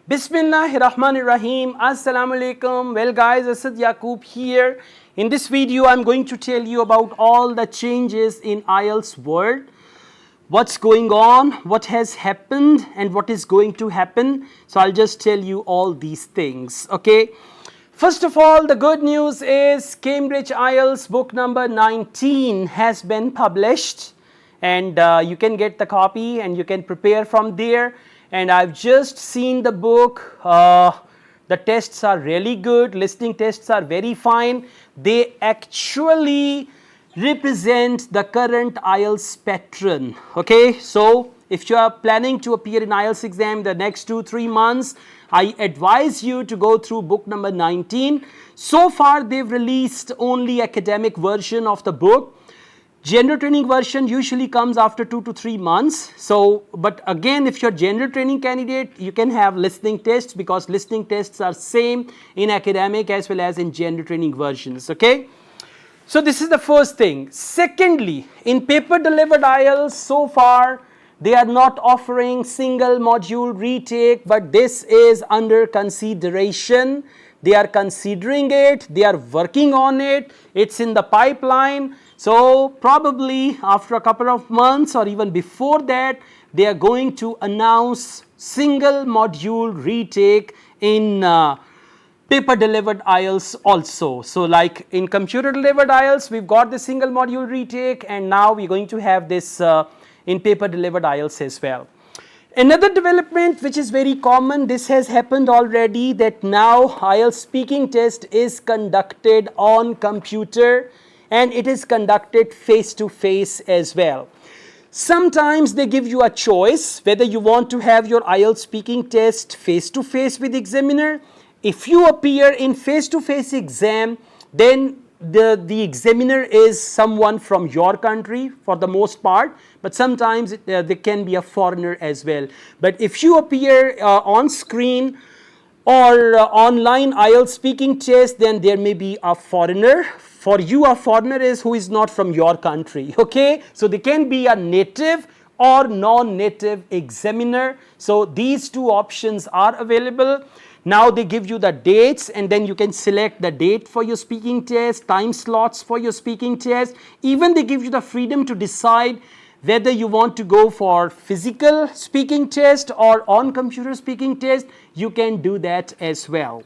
Bismillahirrahmanirrahim. Assalamu alaikum. Well guys, Asad Yaqub here. In this video, I'm going to tell you about all the changes in IELTS world. What's going on, what has happened and what is going to happen. So I'll just tell you all these things, okay. First of all, the good news is Cambridge IELTS book number 19 has been published, and you can get the copy and you can prepare from there. And I've just seen the book. The tests are really good, listening tests are very fine. They actually represent the current IELTS pattern, okay. So if you are planning to appear in IELTS exam the next 2-3 months, I advise you to go through book number 19. So far they've released only academic version of the book. General training version usually comes after 2 to 3 months. So, but again, if you're general training candidate, you can have listening tests because listening tests are same in academic as well as in general training versions, okay. So this is the first thing. Secondly, in paper delivered IELTS, so far they are not offering single module retake, but this is under consideration. They are considering it, they are working on it, it's in the pipeline. So probably after a couple of months or even before that, they are going to announce single module retake in paper delivered IELTS also. So like in computer delivered IELTS, we've got the single module retake, and now we're going to have this in paper delivered IELTS as well. Another development which is very common, this has happened already, that now IELTS speaking test is conducted on computer and it is conducted face to face as well. Sometimes they give you a choice whether you want to have your IELTS speaking test face to face with examiner. If you appear in face to face exam, then the examiner is someone from your country for the most part, but sometimes there can be a foreigner as well. But if you appear on screen or online IELTS speaking test, then there may be a foreigner. For you, a foreigner is who is not from your country, okay. So they can be a native or non-native examiner. So these two options are available. Now they give you the dates, and then you can select the date for your speaking test, time slots for your speaking test. Even they give you the freedom to decide whether you want to go for physical speaking test or on computer speaking test. You can do that as well.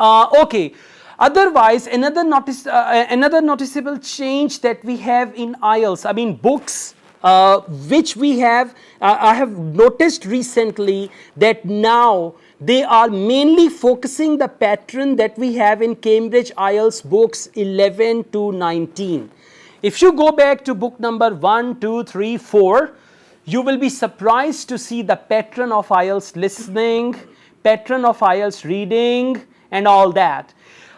Okay. Otherwise, another noticeable change that we have in IELTS, I mean books, which we have, I have noticed recently that now they are mainly focusing the pattern that we have in Cambridge IELTS books 11 to 19. If you go back to book number 1, 2, 3, 4, you will be surprised to see the pattern of IELTS listening, pattern of IELTS reading and all that.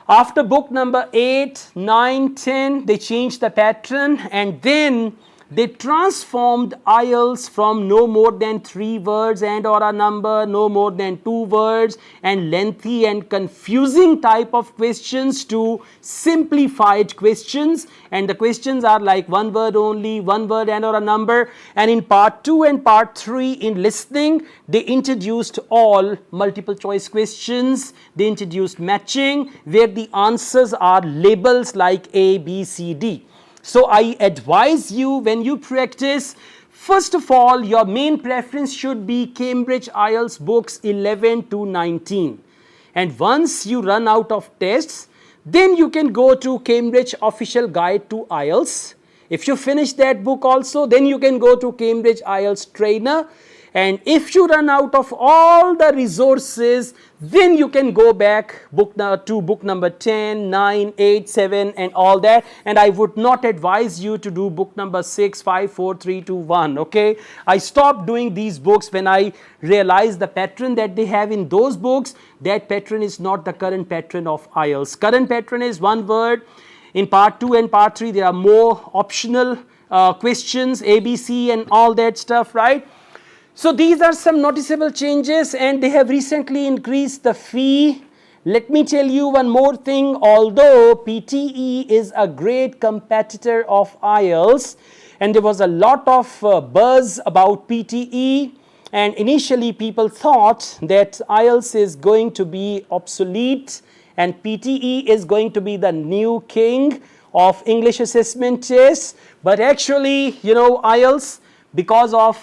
After book number 8, 9, 10, they changed the pattern, and then they transformed IELTS from no more than 3 words and or a number, no more than 2 words, and lengthy and confusing type of questions to simplified questions. And the questions are like 1 word only, 1 word and or a number. And in part 2 and part 3 in listening, they introduced all multiple choice questions. They introduced matching, where the answers are labels like A, B, C, D. So I advise you, when you practice, first of all, your main preference should be Cambridge IELTS books 11 to 19. And once you run out of tests, then you can go to Cambridge Official Guide to IELTS. If you finish that book also, then you can go to Cambridge IELTS Trainer. And if you run out of all the resources, then you can go back to book number 10, 9, 8, 7 and all that. And I would not advise you to do book number 6, 5, 4, 3, 2, 1, okay. I stopped doing these books when I realized the pattern that they have in those books. That pattern is not the current pattern of IELTS. Current pattern is 1 word. In part 2 and part 3, there are more optional questions, A, B, C and all that stuff, right. So these are some noticeable changes, and they have recently increased the fee. Let me tell you one more thing. Although PTE is a great competitor of IELTS, and there was a lot of buzz about PTE, And initially people thought that IELTS is going to be obsolete and PTE is going to be the new king of English assessment tests. But actually, you know, IELTS, because of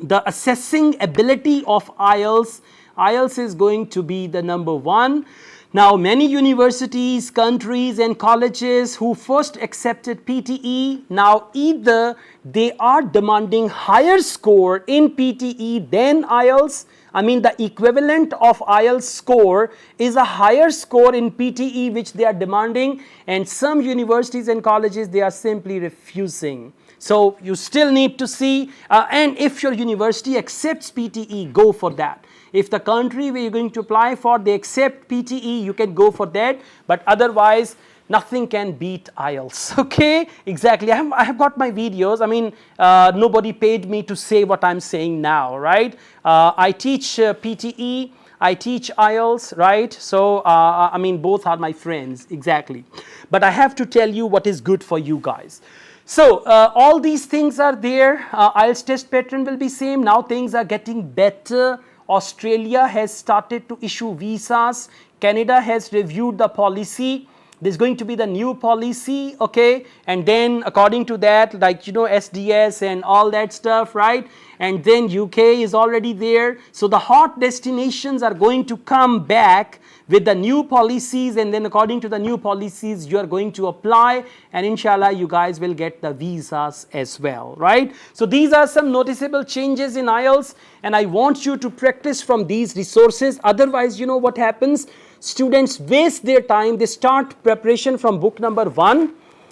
the assessing ability of IELTS, IELTS is going to be the number one. Now, many universities, countries and colleges who first accepted PTE, now either they are demanding higher score in PTE than IELTS. I mean, the equivalent of IELTS score is a higher score in PTE which they are demanding, and some universities and colleges, they are simply refusing. So you still need to see, and if your university accepts PTE, go for that. If the country where you're going to apply for, they accept PTE, you can go for that. But otherwise, nothing can beat IELTS. Okay, exactly. I have got my videos. I mean, nobody paid me to say what I'm saying now, right? I teach PTE, I teach IELTS, right? So, I mean, both are my friends, exactly. But I have to tell you what is good for you guys. So, all these things are there. IELTS test pattern will be same. Now things are getting better. Australia has started to issue visas. Canada has reviewed the policy. There's going to be the new policy, okay? And then according to that, like, you know, SDS and all that stuff, right? And then UK is already there. So the hot destinations are going to come back with the new policies, and then according to the new policies, you are going to apply, and inshallah, you guys will get the visas as well, right? So these are some noticeable changes in IELTS, and I want you to practice from these resources. Otherwise, you know what happens? Students waste their time. They start preparation from book number 1,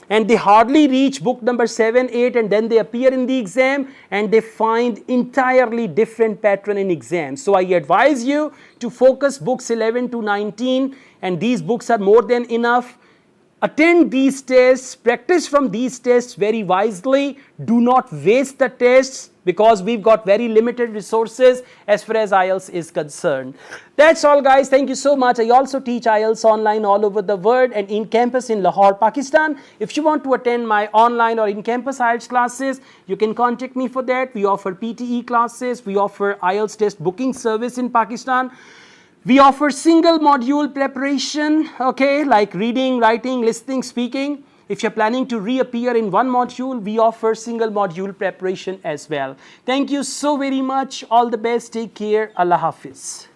and they hardly reach book number 7, 8, and then they appear in the exam and they find entirely different pattern in exam. So I advise you to focus books 11 to 19, and these books are more than enough. Attend these tests, practice from these tests very wisely. Do not waste the tests because we've got very limited resources as far as IELTS is concerned. That's all, guys. Thank you so much. I also teach IELTS online all over the world and in campus in Lahore, Pakistan. If you want to attend my online or in-campus IELTS classes, you can contact me for that. We offer PTE classes. We offer IELTS test booking service in Pakistan. We offer single module preparation, okay, like reading, writing, listening, speaking. If you're planning to reappear in one module, we offer single module preparation as well. Thank you so very much. All the best. Take care. Allah Hafiz.